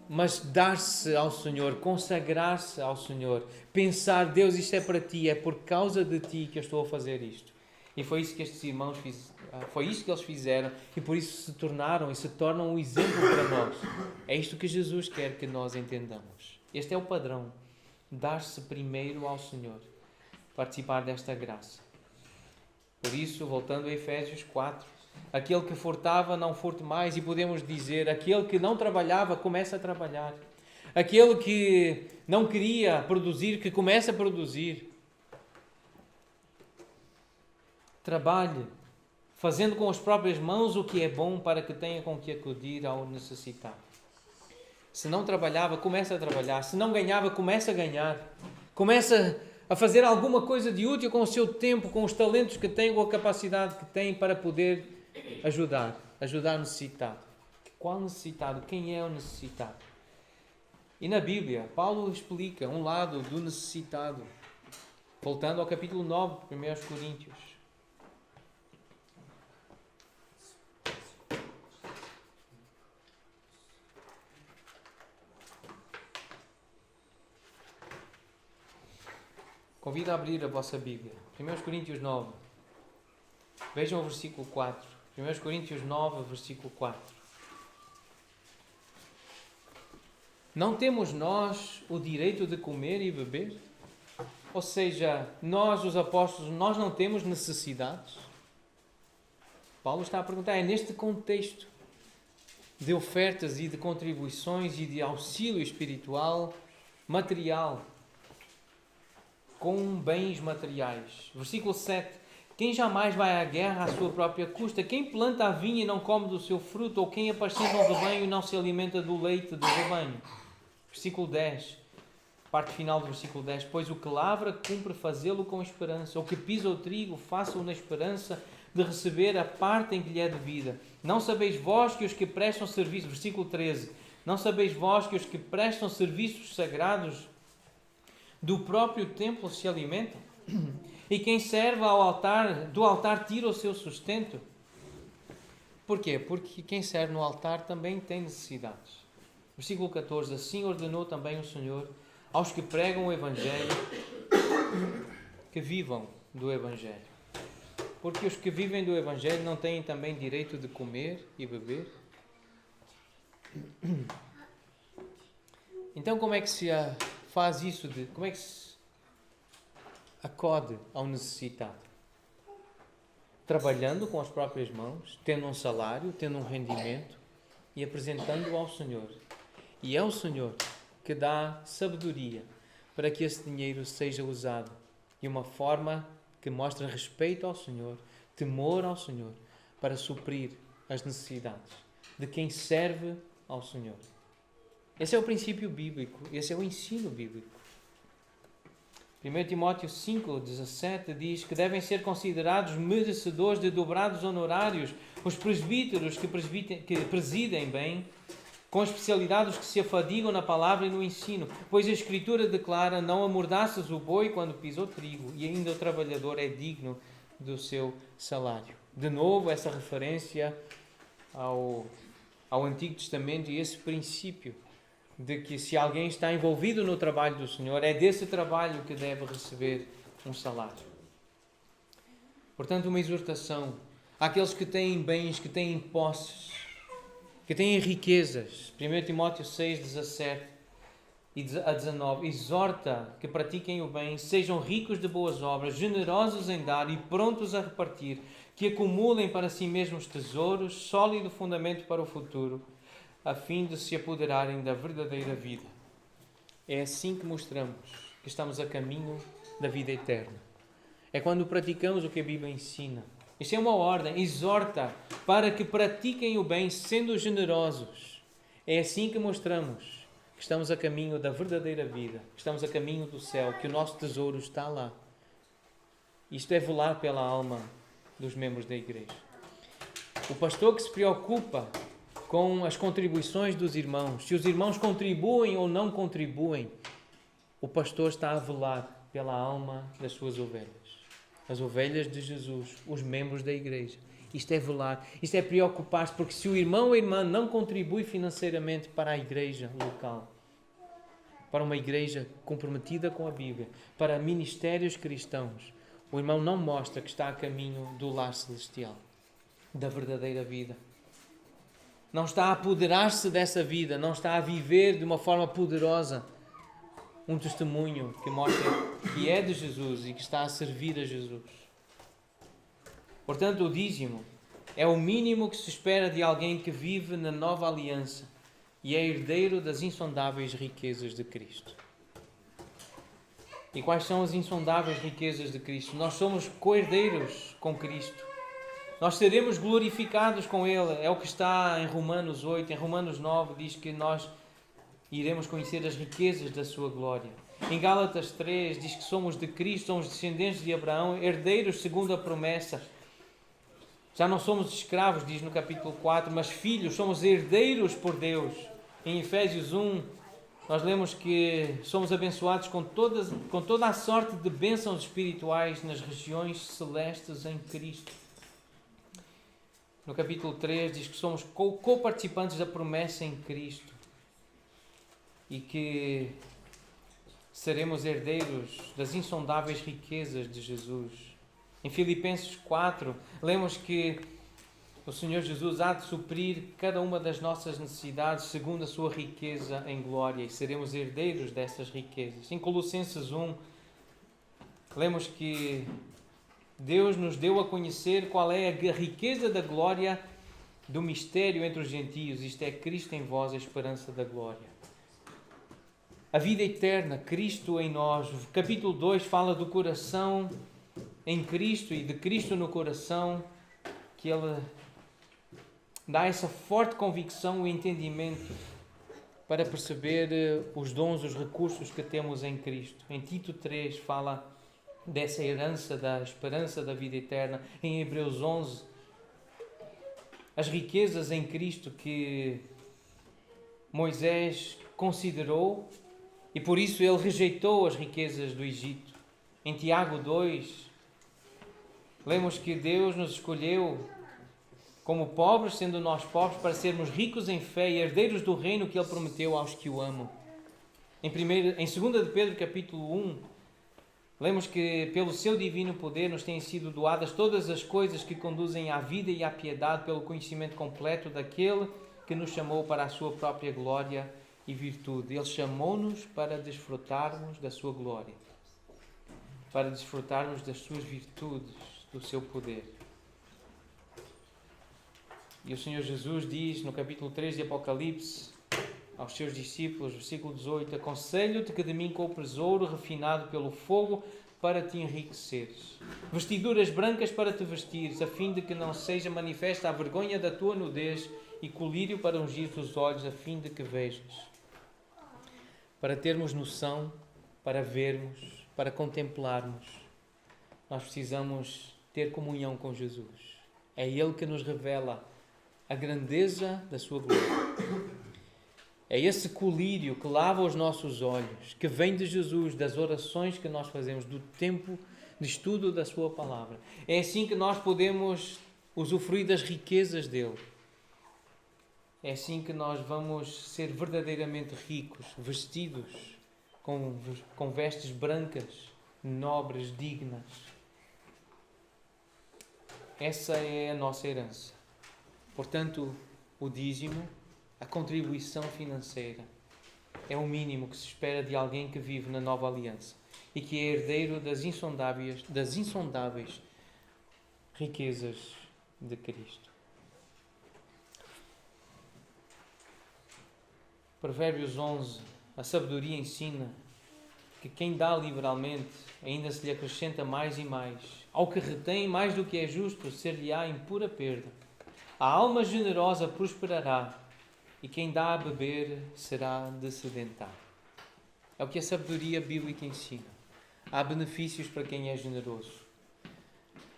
[SPEAKER 1] mas dar-se ao Senhor, consagrar-se ao Senhor, pensar: Deus, isto é para Ti, é por causa de Ti que eu estou a fazer isto. E foi isso que estes irmãos foi isso que eles fizeram, e por isso se tornaram e se tornam um exemplo para nós. É isto que Jesus quer que nós entendamos. Este é o padrão. Dar-se primeiro ao Senhor, participar desta graça. Por isso, voltando a Efésios 4, aquele que furtava, não furte mais, e podemos dizer: aquele que não trabalhava, começa a trabalhar. Aquele que não queria produzir, que comece a produzir. Trabalhe, fazendo com as próprias mãos o que é bom, para que tenha com que acudir ao necessitado. Se não trabalhava, começa a trabalhar. Se não ganhava, começa a ganhar. Começa a fazer alguma coisa de útil com o seu tempo, com os talentos que tem, com a capacidade que tem para poder ajudar o necessitado. Qual necessitado? Quem é o necessitado? E na Bíblia, Paulo explica um lado do necessitado. Voltando ao capítulo 9, 1 Coríntios. Convido a abrir a vossa Bíblia. 1 Coríntios 9. Vejam o versículo 4. 1 Coríntios 9, versículo 4. Não temos nós o direito de comer e beber? Ou seja, nós, os apóstolos, nós não temos necessidades? Paulo está a perguntar, é neste contexto de ofertas e de contribuições e de auxílio espiritual, material, com bens materiais. Versículo 7. Quem jamais vai à guerra à sua própria custa? Quem planta a vinha e não come do seu fruto? Ou quem apacenta um rebanho e não se alimenta do leite do rebanho? Versículo 10. Parte final do versículo 10. Pois o que lavra cumpre fazê-lo com esperança. O que pisa o trigo, faça-o na esperança de receber a parte em que lhe é devida. Não sabeis vós que os que prestam serviço... Versículo 13. Não sabeis vós que os que prestam serviços sagrados do próprio templo se alimentam? E quem serve ao altar, do altar tira o seu sustento? Porquê? Porque quem serve no altar também tem necessidades. Versículo 14. Assim ordenou também o Senhor aos que pregam o Evangelho que vivam do Evangelho. Porque os que vivem do Evangelho não têm também direito de comer e beber? Então como é que se faz isso? Como é que se acode ao necessitado? Trabalhando com as próprias mãos, tendo um salário, tendo um rendimento e apresentando-o ao Senhor. E é o Senhor que dá sabedoria para que esse dinheiro seja usado de uma forma que mostre respeito ao Senhor, temor ao Senhor, para suprir as necessidades de quem serve ao Senhor. Esse é o princípio bíblico, esse é o ensino bíblico. 1 Timóteo 5,17 diz que devem ser considerados merecedores de dobrados honorários os presbíteros que presidem bem, com especialidade os que se afadigam na palavra e no ensino, pois a Escritura declara: não amordaças o boi quando pisa o trigo, e ainda o trabalhador é digno do seu salário. De novo, essa referência ao Antigo Testamento e esse princípio de que se alguém está envolvido no trabalho do Senhor, é desse trabalho que deve receber um salário. Portanto, uma exortação àqueles que têm bens, que têm posses, que têm riquezas. 1 Timóteo 6, 17 a 19. Exorta que pratiquem o bem, sejam ricos de boas obras, generosos em dar e prontos a repartir, que acumulem para si mesmos tesouros, sólido fundamento para o futuro, a fim de se apoderarem da verdadeira vida. É assim que mostramos que estamos a caminho da vida eterna. É quando praticamos o que a Bíblia ensina. Isto é uma ordem, exorta para que pratiquem o bem, sendo generosos. É assim que mostramos que estamos a caminho da verdadeira vida, que estamos a caminho do céu, que o nosso tesouro está lá. Isto é velar pela alma dos membros da igreja. O pastor que se preocupa com as contribuições dos irmãos, se os irmãos contribuem ou não contribuem, o pastor está a velar pela alma das suas ovelhas. As ovelhas de Jesus, os membros da igreja. Isto é velar, isto é preocupar-se, porque se o irmão ou a irmã não contribui financeiramente para a igreja local, para uma igreja comprometida com a Bíblia, para ministérios cristãos, o irmão não mostra que está a caminho do lar celestial, da verdadeira vida. Não está a apoderar-se dessa vida, não está a viver de uma forma poderosa um testemunho que mostra que é de Jesus e que está a servir a Jesus. Portanto, o dízimo é o mínimo que se espera de alguém que vive na nova aliança e é herdeiro das insondáveis riquezas de Cristo. E quais são as insondáveis riquezas de Cristo? Nós somos co-herdeiros com Cristo. Nós seremos glorificados com Ele. É o que está em Romanos 8. Em Romanos 9 diz que nós iremos conhecer as riquezas da sua glória. Em Gálatas 3 diz que somos de Cristo, somos descendentes de Abraão, herdeiros segundo a promessa. Já não somos escravos, diz no capítulo 4, mas filhos, somos herdeiros por Deus. Em Efésios 1, nós lemos que somos abençoados com toda a sorte de bênçãos espirituais nas regiões celestes em Cristo. No capítulo 3 diz que somos co-participantes da promessa em Cristo e que seremos herdeiros das insondáveis riquezas de Jesus. Em Filipenses 4, lemos que o Senhor Jesus há de suprir cada uma das nossas necessidades segundo a sua riqueza em glória e seremos herdeiros dessas riquezas. Em Colossenses 1, lemos que Deus nos deu a conhecer qual é a riqueza da glória do mistério entre os gentios. Isto é Cristo em vós, a esperança da glória. A vida eterna, Cristo em nós. O capítulo 2 fala do coração em Cristo e de Cristo no coração, que Ele dá essa forte convicção e entendimento para perceber os dons, os recursos que temos em Cristo. Em Tito 3 fala dessa herança da esperança da vida eterna. Em Hebreus 11, as riquezas em Cristo que Moisés considerou e por isso ele rejeitou as riquezas do Egito. Em Tiago 2, lemos que Deus nos escolheu como pobres, sendo nós pobres, para sermos ricos em fé e herdeiros do reino que Ele prometeu aos que o amam. Em 2 de Pedro, capítulo 1, lemos que pelo seu divino poder nos têm sido doadas todas as coisas que conduzem à vida e à piedade pelo conhecimento completo daquele que nos chamou para a sua própria glória e virtude. Ele chamou-nos para desfrutarmos da sua glória, para desfrutarmos das suas virtudes, do seu poder. E o Senhor Jesus diz no capítulo 3 de Apocalipse aos seus discípulos, versículo 18: aconselho-te que de mim compres ouro refinado pelo fogo para te enriqueceres, vestiduras brancas para te vestires, a fim de que não seja manifesta a vergonha da tua nudez, e colírio para ungir os olhos, a fim de que vejas. Para termos noção, para vermos, para contemplarmos, nós precisamos ter comunhão com Jesus. É Ele que nos revela a grandeza da sua glória. É esse colírio que lava os nossos olhos, que vem de Jesus, das orações que nós fazemos, do tempo de estudo da sua palavra. É assim que nós podemos usufruir das riquezas dele. É assim que nós vamos ser verdadeiramente ricos, vestidos com vestes brancas, nobres, dignas. Essa é a nossa herança. Portanto, o dízimo, a contribuição financeira, é o mínimo que se espera de alguém que vive na nova aliança e que é herdeiro das insondáveis riquezas de Cristo. Provérbios 11, a sabedoria ensina que quem dá liberalmente ainda se lhe acrescenta mais e mais. Ao que retém mais do que é justo, ser-lhe-á em pura perda. A alma generosa prosperará, e quem dá a beber será descedentado. É o que a sabedoria bíblica ensina. Há benefícios para quem é generoso.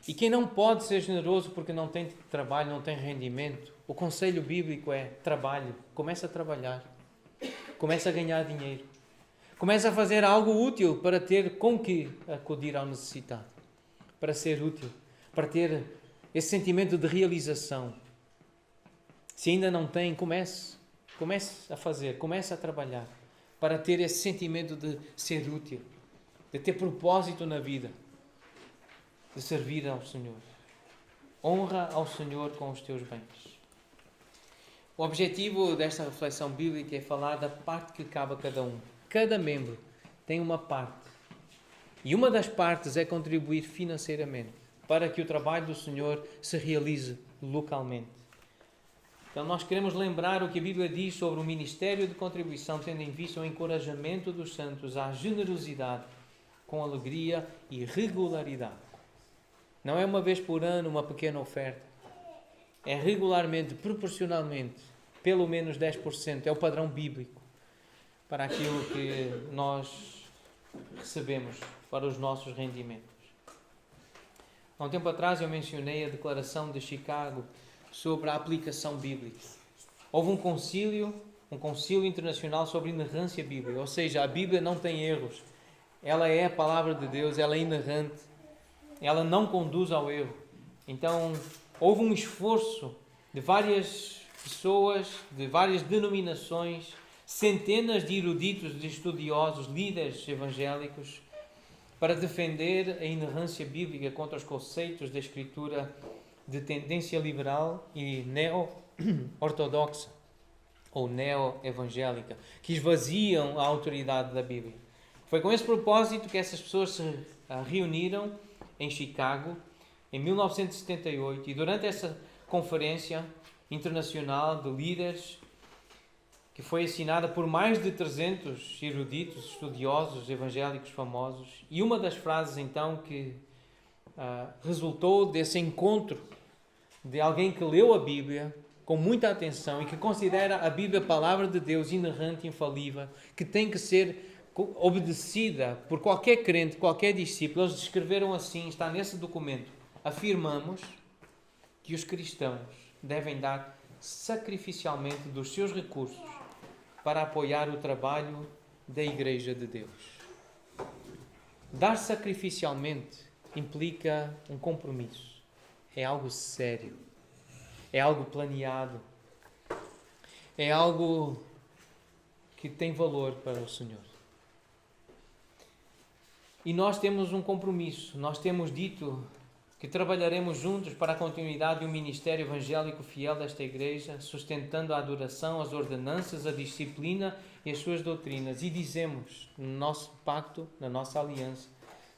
[SPEAKER 1] E quem não pode ser generoso porque não tem trabalho, não tem rendimento, o conselho bíblico é: trabalhe, comece a trabalhar, comece a ganhar dinheiro, comece a fazer algo útil para ter com que acudir ao necessitado, para ser útil, para ter esse sentimento de realização. Se ainda não tem, comece a fazer, comece a trabalhar, para ter esse sentimento de ser útil, de ter propósito na vida, de servir ao Senhor. Honra ao Senhor com os teus bens. O objetivo desta reflexão bíblica é falar da parte que cabe a cada um. Cada membro tem uma parte. E uma das partes é contribuir financeiramente para que o trabalho do Senhor se realize localmente. Então nós queremos lembrar o que a Bíblia diz sobre o ministério de contribuição, tendo em vista o encorajamento dos santos à generosidade, com alegria e regularidade. Não é uma vez por ano uma pequena oferta. É regularmente, proporcionalmente, pelo menos 10%. É o padrão bíblico para aquilo que nós recebemos, para os nossos rendimentos. Há um tempo atrás eu mencionei a declaração de Chicago sobre a aplicação bíblica. Houve um concílio internacional sobre inerrância bíblica, ou seja, a Bíblia não tem erros. Ela é a palavra de Deus, ela é inerrante, ela não conduz ao erro. Então, houve um esforço de várias pessoas, de várias denominações, centenas de eruditos, de estudiosos, líderes evangélicos, para defender a inerrância bíblica contra os conceitos da Escritura de tendência liberal e neo-ortodoxa ou neo-evangélica, que esvaziam a autoridade da Bíblia. Foi com esse propósito que essas pessoas se reuniram em Chicago em 1978 e durante essa conferência internacional de líderes, que foi assinada por mais de 300 eruditos, estudiosos, evangélicos famosos, e uma das frases então que resultou desse encontro de alguém que leu a Bíblia com muita atenção e que considera a Bíblia a palavra de Deus inerrante, infalível, que tem que ser obedecida por qualquer crente, qualquer discípulo. Eles descreveram assim, está nesse documento: afirmamos que os cristãos devem dar sacrificialmente dos seus recursos para apoiar o trabalho da Igreja de Deus. Dar sacrificialmente implica um compromisso. É algo sério. É algo planeado. É algo que tem valor para o Senhor. E nós temos um compromisso. Nós temos dito que trabalharemos juntos para a continuidade de um ministério evangélico fiel desta Igreja, sustentando a adoração, as ordenanças, a disciplina e as suas doutrinas. E dizemos, no nosso pacto, na nossa aliança,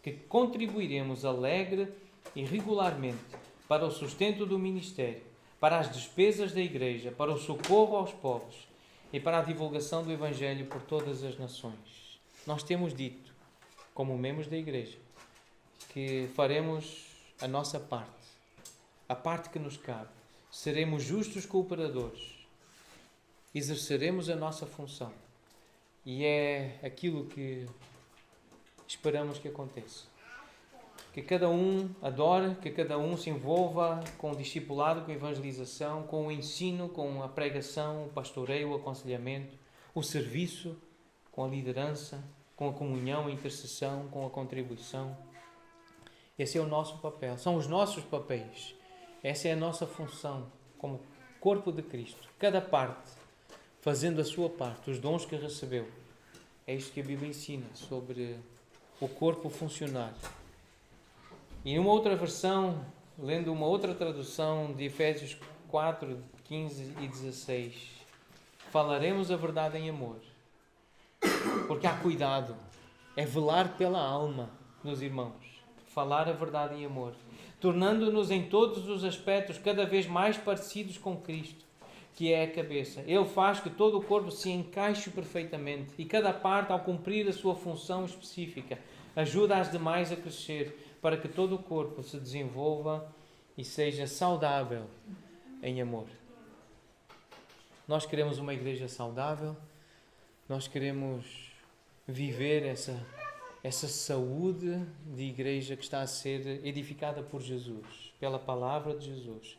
[SPEAKER 1] que contribuiremos alegre e regularmente para o sustento do ministério, para as despesas da Igreja, para o socorro aos pobres e para a divulgação do Evangelho por todas as nações. Nós temos dito, como membros da Igreja, que faremos a nossa parte, a parte que nos cabe. Seremos justos cooperadores, exerceremos a nossa função. E é aquilo que esperamos que aconteça. Que cada um adore, que cada um se envolva com o discipulado, com a evangelização, com o ensino, com a pregação, o pastoreio, o aconselhamento, o serviço, com a liderança, com a comunhão, a intercessão, com a contribuição. Esse é o nosso papel, são os nossos papéis. Essa é a nossa função como corpo de Cristo. Cada parte fazendo a sua parte, os dons que recebeu. É isto que a Bíblia ensina sobre o corpo funcionar. E numa outra versão, lendo uma outra tradução de Efésios 4, 15 e 16, falaremos a verdade em amor. Porque há cuidado, é velar pela alma dos irmãos. Falar a verdade em amor, tornando-nos em todos os aspectos cada vez mais parecidos com Cristo, que é a cabeça. Ele faz que todo o corpo se encaixe perfeitamente e cada parte, ao cumprir a sua função específica, ajuda as demais a crescer para que todo o corpo se desenvolva e seja saudável em amor. Nós queremos uma igreja saudável, nós queremos viver essa saúde de igreja que está a ser edificada por Jesus, pela palavra de Jesus.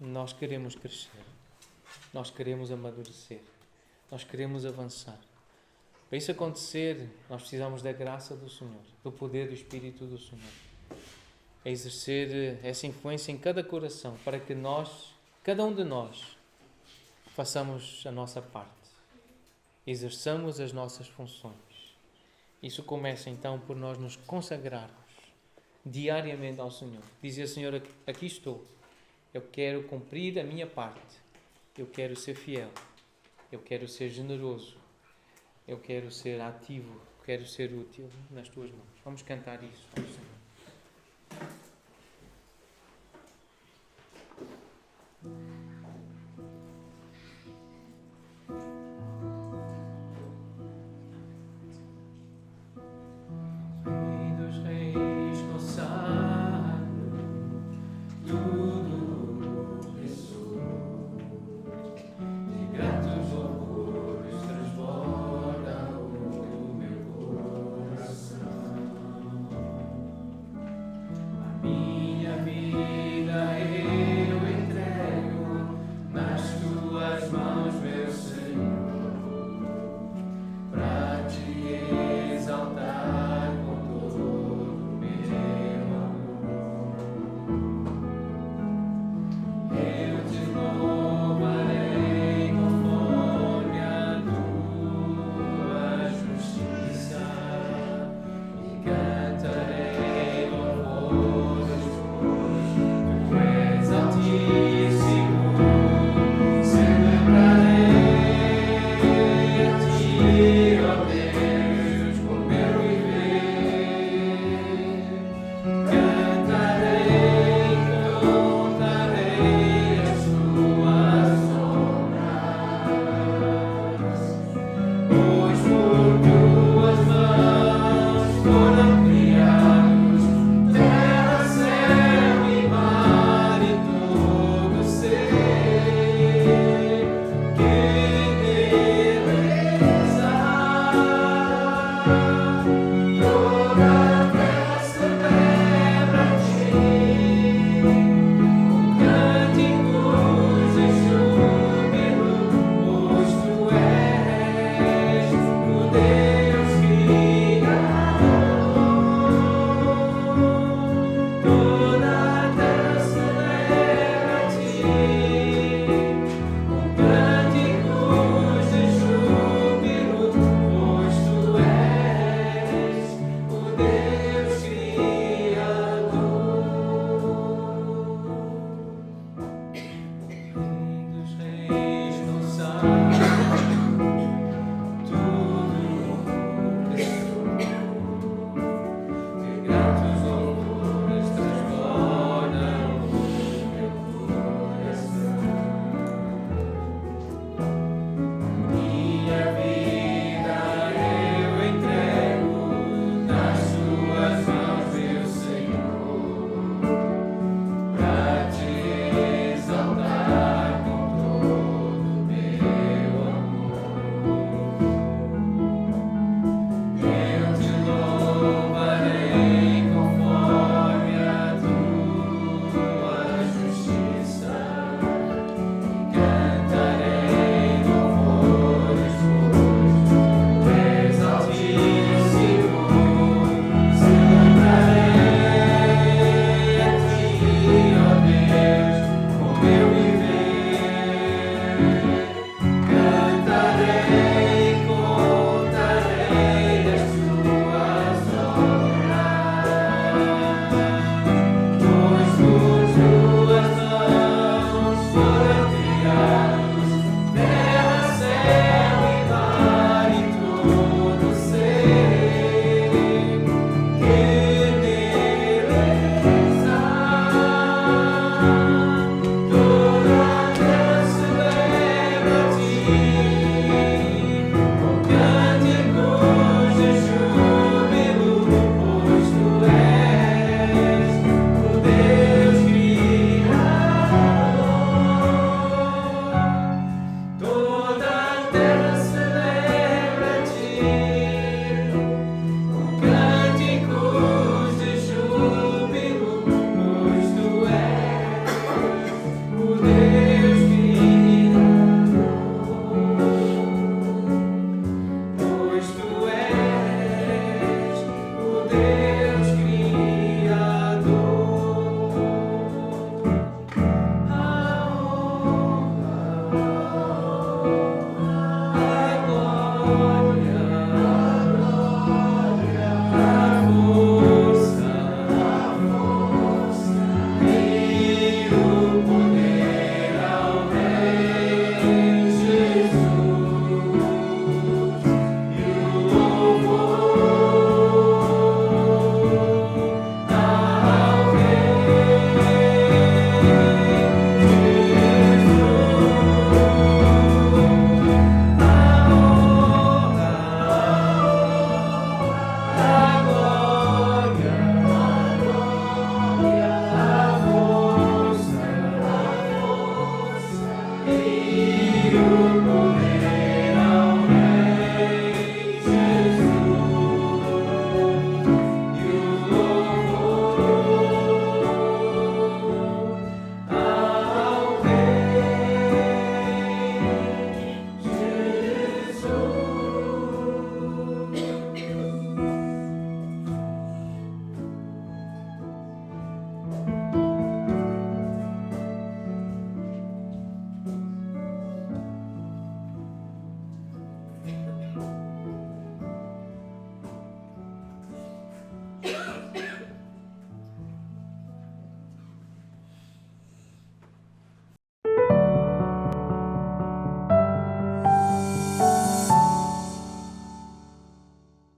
[SPEAKER 1] Nós queremos crescer, nós queremos amadurecer, nós queremos avançar. Para isso acontecer, nós precisamos da graça do Senhor, do poder do Espírito do Senhor. É exercer essa influência em cada coração, para que nós, cada um de nós, façamos a nossa parte, exerçamos as nossas funções. Isso começa então por nós nos consagrarmos diariamente ao Senhor. Dizer: Senhor, aqui estou. Eu quero cumprir a minha parte. Eu quero ser fiel. Eu quero ser generoso. Eu quero ser ativo. Quero ser útil nas tuas mãos. Vamos cantar isso ao Senhor.